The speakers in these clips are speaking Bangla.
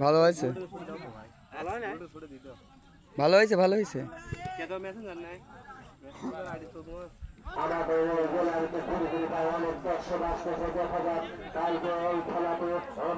ভালো হয়েছে, ভালো হয়েছে, ভালো হয়েছে। আমাদের এই গোলারিতে ঘুরে ঘুরে প্রায় অনেক দর্শক আসতেছে, দেখা যাক কালকে এই খেলাতে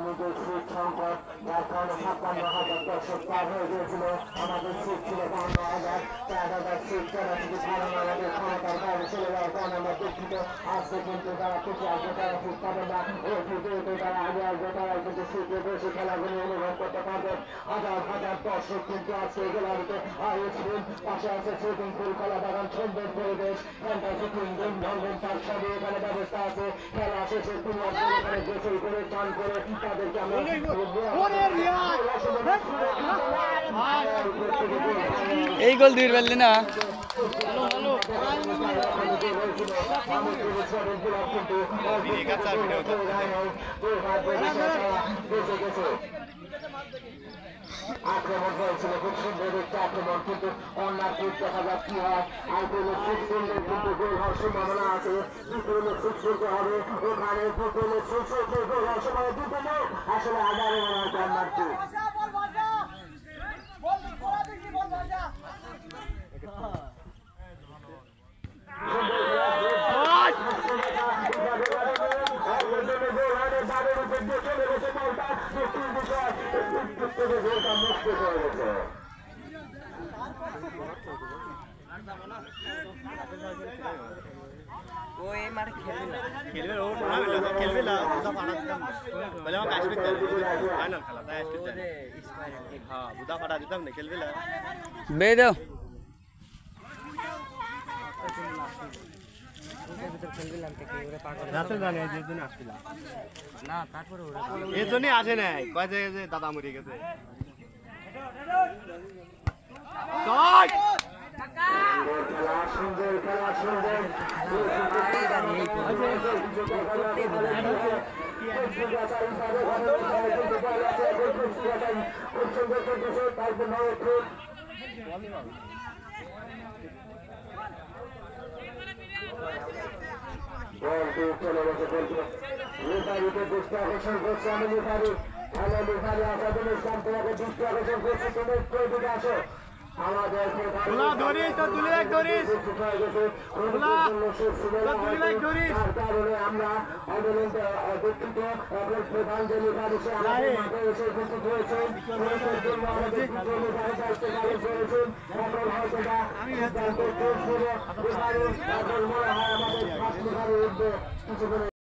নিজের সিট সংকট, যার কারণে ৫৬,০০০ দর্শক পার হয়ে গিয়েছিল। আমাদের সিট ছিল ৫২,০০০, ৪,০০০ সিট যারা শুধু কারণ আমাদের ক্ষমতার বাইরে চলে যাওয়ার কারণে আমরা দুঃখিত। আজকে কিন্তু যারা খুশি আসবে তারা সিট পাবে না, এই ভিডিওতে তারা আগে আসবে, তারা কিন্তু সিটে বসে খেলাগুলো অনুভব করতে পারবে। হাজার হাজার দর্শক কিন্তু আজকে এই গোলারিতে আয়োজন, পাশে আছে সুইমিং পুল, কলা বাগান, সুন্দর পরিবেশ, তার সবই এখানে ব্যবস্থা আছে। খেলা শেষে এখানে গোসল করে চান করে তাদেরকে আমরা এই গোল দিয়ে পারলি না। আক্রমণ হয়েছিল, খুব সুন্দর একটি আক্রমণ, কিন্তু অন্যার দেখা যাক কি হয়। আইপিএল সিক্স করলে কিন্তু গোল হওয়ার সম্ভাবনা আছে। বিপিএল সিক্স করতে হবে, ওখানে বিপিএল সিক্স গোল হওয়ার সময় দুটো লোক আসলে আগারে মনে হয় কর্নারটি। বেয়ে দাও। এর জন্যই আসে নাই, কয় যে দাদা মরে গেছে। চলে গেছে লিফারিতে দৃষ্টি আকর্ষণ করছে। আমি লিফারি, হ্যালো লিফারি, আসাদুল ইসলাম তোমাকে দৃষ্টি আকর্ষণ করছে, তুমি একটু এদিকে আসো। আমাদের আমরা দুঃখিত, প্রধানজলি এসে আমাদের মাঠে এসে উপস্থিত হয়েছেন। আমাদের মনে হয় আমাদের